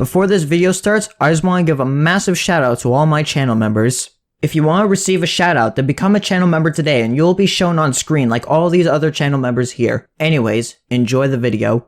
Before this video starts, I just want to give a massive shout out to all my channel members. If you want to receive a shout out, then become a channel member today and you'll be shown on screen like all these other channel members here. Anyways, enjoy the video.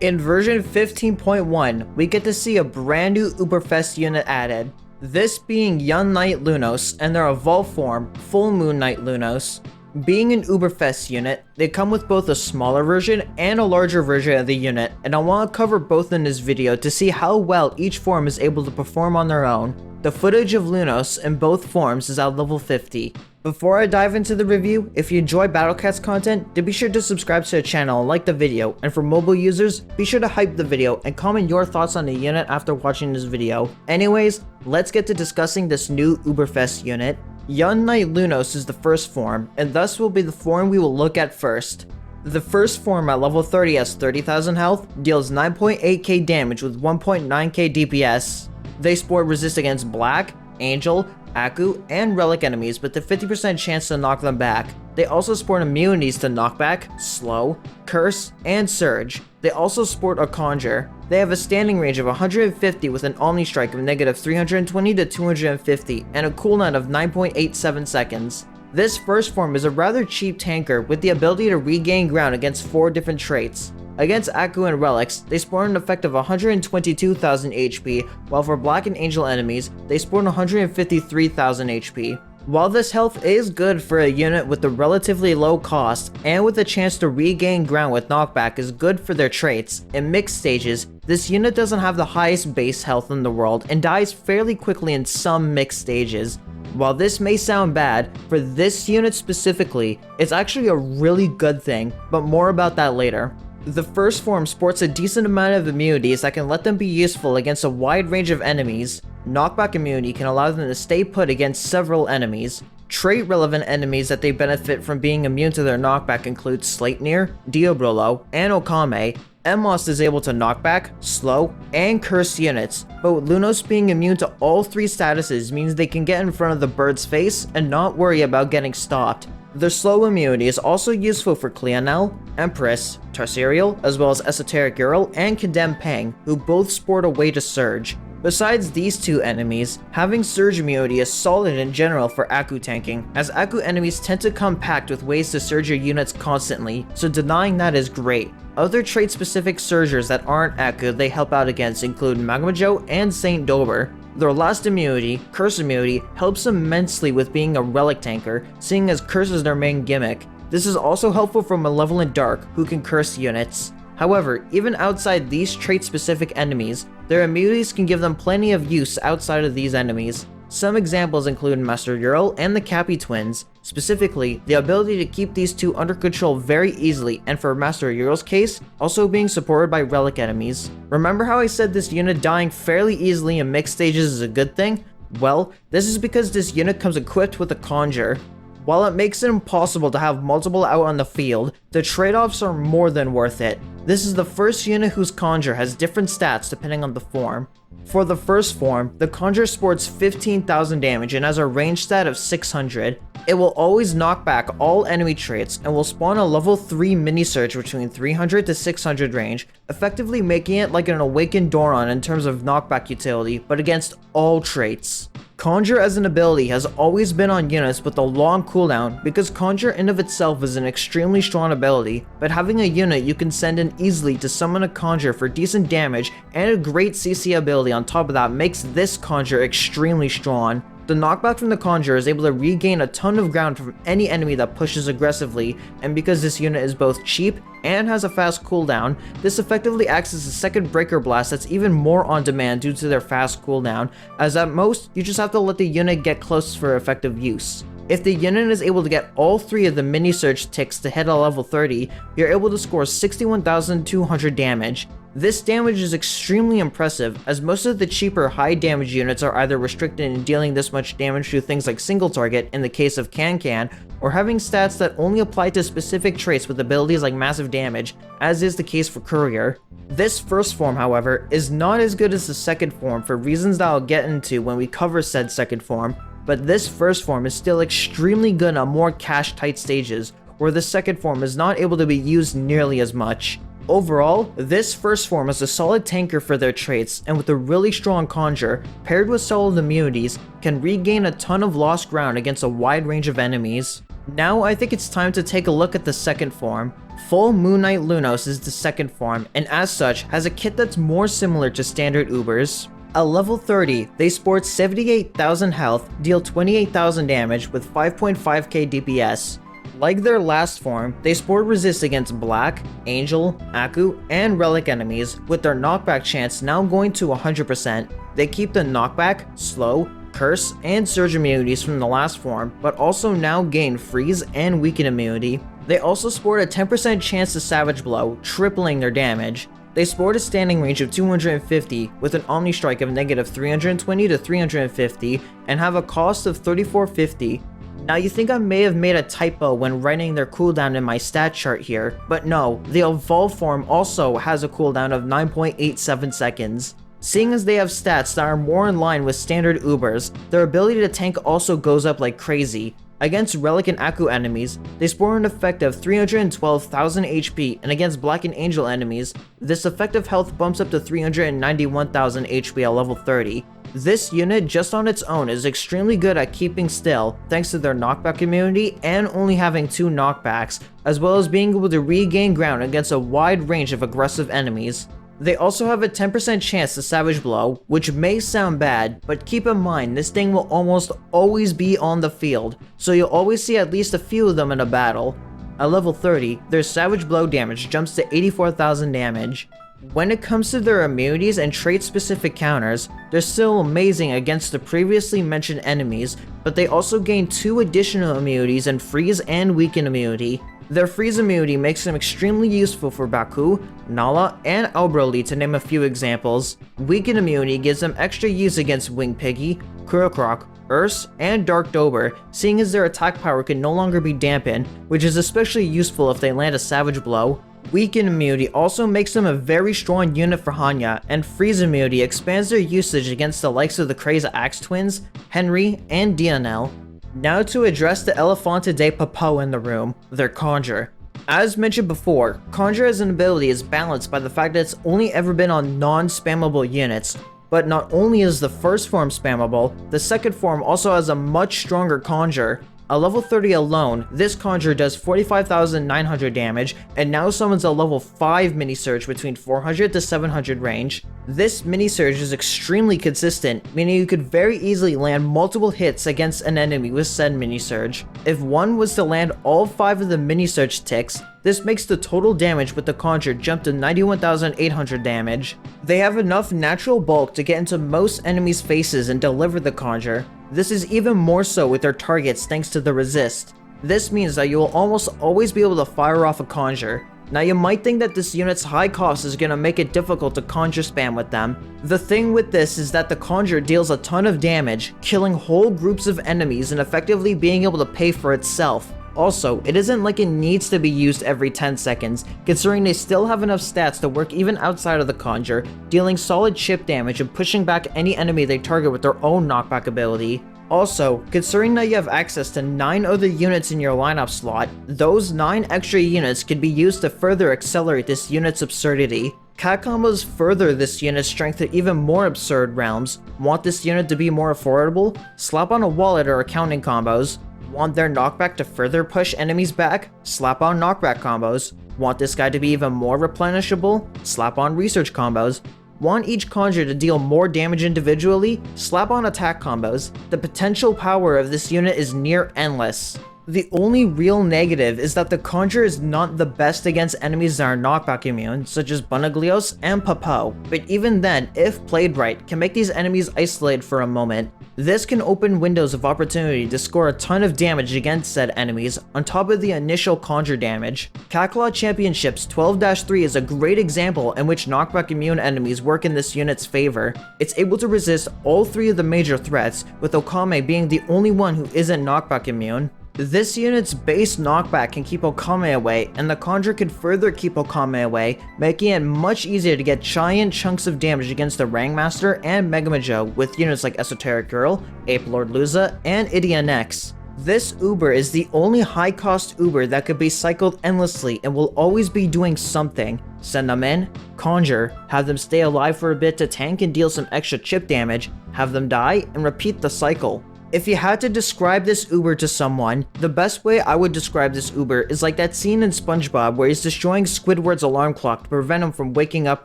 In version 15.1, we get to see a brand new Uberfest unit added. This being Young Knight Lunos and their evolved form, full Moon Knight Lunos. Being an Uberfest unit, they come with both a smaller version and a larger version of the unit, and I want to cover both in this video to see how well each form is able to perform on their own. The footage of Lunos in both forms is at level 50. Before I dive into the review, if you enjoy Battlecats content, then be sure to subscribe to the channel and like the video, and for mobile users, be sure to hype the video and comment your thoughts on the unit after watching this video. Anyways, let's get to discussing this new Uberfest unit. Young Knight Lunos is the first form, and thus will be the form we will look at first. The first form at level 30 has 30,000 health, deals 9.8k damage with 1.9k DPS. They sport resist against Black, Angel, Aku, and Relic enemies with a 50% chance to knock them back. They also sport immunities to Knockback, Slow, Curse, and Surge. They also sport a Conjure. They have a standing range of 150 with an Omni Strike of negative 320 to 250 and a cooldown of 9.87 seconds. This first form is a rather cheap tanker with the ability to regain ground against 4 different traits. Against Aku and Relics, they spawn an effect of 122,000 HP, while for Black and Angel enemies, they spawn 153,000 HP. While this health is good for a unit with a relatively low cost, and with a chance to regain ground with knockback is good for their traits, in mixed stages, this unit doesn't have the highest base health in the world and dies fairly quickly in some mixed stages. While this may sound bad, for this unit specifically, it's actually a really good thing, but more about that later. The first form sports a decent amount of immunities that can let them be useful against a wide range of enemies. Knockback immunity can allow them to stay put against several enemies. Trait-relevant enemies that they benefit from being immune to their knockback include Sleipnir, Diabrolo, and Okame. Emos is able to knockback, slow, and curse units, but with Lunos being immune to all 3 statuses means they can get in front of the bird's face and not worry about getting stopped. Their slow immunity is also useful for Cleonel, Empress, Tarsiriel, as well as Esoteric Ural and Condemned Pang, who both sport a way to Surge. Besides these 2 enemies, having Surge immunity is solid in general for Aku tanking, as Aku enemies tend to come packed with ways to surge your units constantly, so denying that is great. Other trait-specific surgers that aren't Aku they help out against include Magma Joe and Saint Dober. Their last immunity, Curse immunity, helps immensely with being a relic tanker, seeing as Curse is their main gimmick. This is also helpful for Malevolent Dark, who can curse units. However, even outside these trait-specific enemies, their immunities can give them plenty of use outside of these enemies. Some examples include Master Ural and the Cappy twins, specifically the ability to keep these 2 under control very easily, and for Master Ural's case, also being supported by relic enemies. Remember how I said this unit dying fairly easily in mixed stages is a good thing? Well, this is because this unit comes equipped with a Conjure. While it makes it impossible to have multiple out on the field, the trade-offs are more than worth it. This is the first unit whose Conjure has different stats depending on the form. For the first form, the Conjure sports 15,000 damage and has a range stat of 600. It will always knock back all enemy traits and will spawn a level 3 mini surge between 300 to 600 range, effectively making it like an Awakened Doron in terms of knockback utility, but against all traits. Conjure as an ability has always been on units with a long cooldown because Conjure in of itself is an extremely strong ability, but having a unit you can send in easily to summon a Conjure for decent damage and a great CC ability on top of that makes this Conjure extremely strong. The knockback from the Conjure is able to regain a ton of ground from any enemy that pushes aggressively, and because this unit is both cheap and has a fast cooldown, this effectively acts as a second Breaker Blast that's even more on demand due to their fast cooldown, as at most, you just have to let the unit get close for effective use. If the unit is able to get all 3 of the mini surge ticks to hit a level 30, you're able to score 61,200 damage. This damage is extremely impressive, as most of the cheaper high damage units are either restricted in dealing this much damage through things like single target in the case of Can, or having stats that only apply to specific traits with abilities like massive damage, as is the case for Courier. This first form, however, is not as good as the second form for reasons that I'll get into when we cover said second form, but this first form is still extremely good on more cash-tight stages, where the second form is not able to be used nearly as much. Overall, this first form is a solid tanker for their traits, and with a really strong conjure, paired with solid immunities, can regain a ton of lost ground against a wide range of enemies. Now I think it's time to take a look at the second form. Full Moon Knight Lunos is the second form, and as such, has a kit that's more similar to standard Ubers. At level 30, they sport 78,000 health, deal 28,000 damage with 5.5k DPS. Like their last form, they sport resist against Black, Angel, Aku, and Relic enemies, with their knockback chance now going to 100%. They keep the knockback, slow, curse, and surge immunities from the last form, but also now gain freeze and weaken immunity. They also sport a 10% chance to Savage Blow, tripling their damage. They sport a standing range of 250 with an Omni Strike of negative 320 to 350 and have a cost of 3450. Now you think I may have made a typo when writing their cooldown in my stat chart here, but no, the evolved form also has a cooldown of 9.87 seconds. Seeing as they have stats that are more in line with standard Ubers, their ability to tank also goes up like crazy. Against Relic and Aku enemies, they sport an effective 312,000 HP, and against Black and Angel enemies, this effective health bumps up to 391,000 HP at level 30. This unit just on its own is extremely good at keeping still thanks to their knockback immunity and only having 2 knockbacks, as well as being able to regain ground against a wide range of aggressive enemies. They also have a 10% chance to Savage Blow, which may sound bad, but keep in mind this thing will almost always be on the field, so you'll always see at least a few of them in a battle. At level 30, their Savage Blow damage jumps to 84,000 damage. When it comes to their immunities and trait-specific counters, they're still amazing against the previously mentioned enemies, but they also gain 2 additional immunities in Freeze and Weaken immunity. Their Freeze immunity makes them extremely useful for Baku, Nala, and Albroly to name a few examples. Weaken immunity gives them extra use against Wing Piggy, Kurokroc, Urs, and Dark Dober, seeing as their attack power can no longer be dampened, which is especially useful if they land a Savage Blow. Weaken immunity also makes them a very strong unit for Hanya, and Freeze immunity expands their usage against the likes of the Crazy Axe Twins, Henry, and Dionel. Now to address the Elefante de Papo in the room, their Conjure. As mentioned before, Conjure as an ability is balanced by the fact that it's only ever been on non-spammable units. But not only is the first form spammable, the second form also has a much stronger Conjure. At level 30 alone, this Conjure does 45,900 damage and now summons a level 5 mini surge between 400 to 700 range. This mini surge is extremely consistent, meaning you could very easily land multiple hits against an enemy with said mini surge. If one was to land all 5 of the mini surge ticks, this makes the total damage with the Conjure jump to 91,800 damage. They have enough natural bulk to get into most enemies' faces and deliver the Conjure. This is even more so with their targets thanks to the resist. This means that you will almost always be able to fire off a Conjure. Now you might think that this unit's high cost is going to make it difficult to Conjure spam with them. The thing with this is that the Conjure deals a ton of damage, killing whole groups of enemies and effectively being able to pay for itself. Also, it isn't like it needs to be used every 10 seconds, considering they still have enough stats to work even outside of the Conjure, dealing solid chip damage and pushing back any enemy they target with their own knockback ability. Also, considering that you have access to 9 other units in your lineup slot, those 9 extra units can be used to further accelerate this unit's absurdity. Cat combos further this unit's strength to even more absurd realms. Want this unit to be more affordable? Slap on a wallet or accounting combos. Want their knockback to further push enemies back? Slap on knockback combos. Want this guy to be even more replenishable? Slap on research combos. Want each Conjure to deal more damage individually? Slap on attack combos. The potential power of this unit is near endless. The only real negative is that the Conjure is not the best against enemies that are knockback immune, such as Bunaglios and Papo, but even then, if played right, can make these enemies isolated for a moment. This can open windows of opportunity to score a ton of damage against said enemies, on top of the initial Conjure damage. Catclaw Championships 12-3 is a great example in which knockback immune enemies work in this unit's favor. It's able to resist all 3 of the major threats, with Okame being the only one who isn't knockback immune. This unit's base knockback can keep Okame away, and the Conjure can further keep Okame away, making it much easier to get giant chunks of damage against the Rangmaster and Megamajo with units like Esoteric Girl, Ape Lord Luza, and Idian X. This Uber is the only high-cost Uber that could be cycled endlessly and will always be doing something. Send them in, conjure, have them stay alive for a bit to tank and deal some extra chip damage, have them die, and repeat the cycle. If you had to describe this Uber to someone, the best way I would describe this Uber is like that scene in SpongeBob where he's destroying Squidward's alarm clock to prevent him from waking up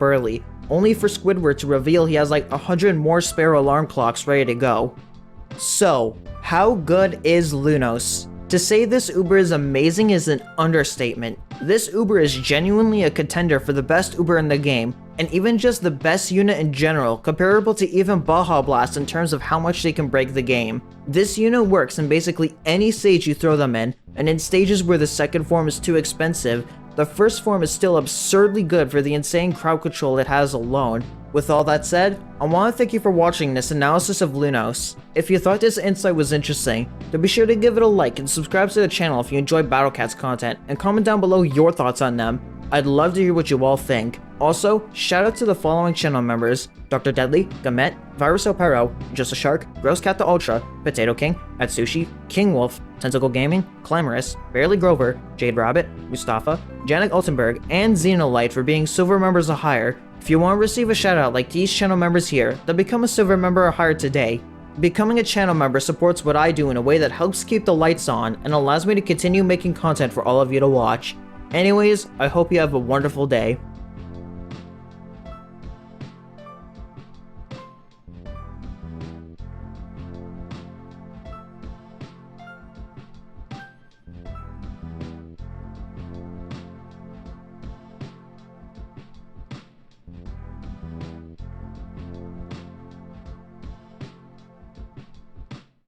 early, only for Squidward to reveal he has like 100 more spare alarm clocks ready to go. So, how good is Lunos? To say this Uber is amazing is an understatement. This Uber is genuinely a contender for the best Uber in the game, and even just the best unit in general, comparable to even Baja Blast in terms of how much they can break the game. This unit works in basically any stage you throw them in, and in stages where the second form is too expensive, the first form is still absurdly good for the insane crowd control it has alone. With all that said, I want to thank you for watching this analysis of Lunos. If you thought this insight was interesting, then be sure to give it a like and subscribe to the channel if you enjoy Battle Cats content, and comment down below your thoughts on them. I'd love to hear what you all think. Also, shout out to the following channel members: Dr. Deadly, Gamet, Virus El Perro, Just a Shark, Gross Cat the Ultra, Potato King, Atsushi, King Wolf, Tentacle Gaming, Clamorous, Barely Grover, Jade Rabbit, Mustafa, Janik Altenberg, and Xenolite for being silver members or higher. If you want to receive a shout out like these channel members here, then become a silver member or higher today. Becoming a channel member supports what I do in a way that helps keep the lights on and allows me to continue making content for all of you to watch. Anyways, I hope you have a wonderful day.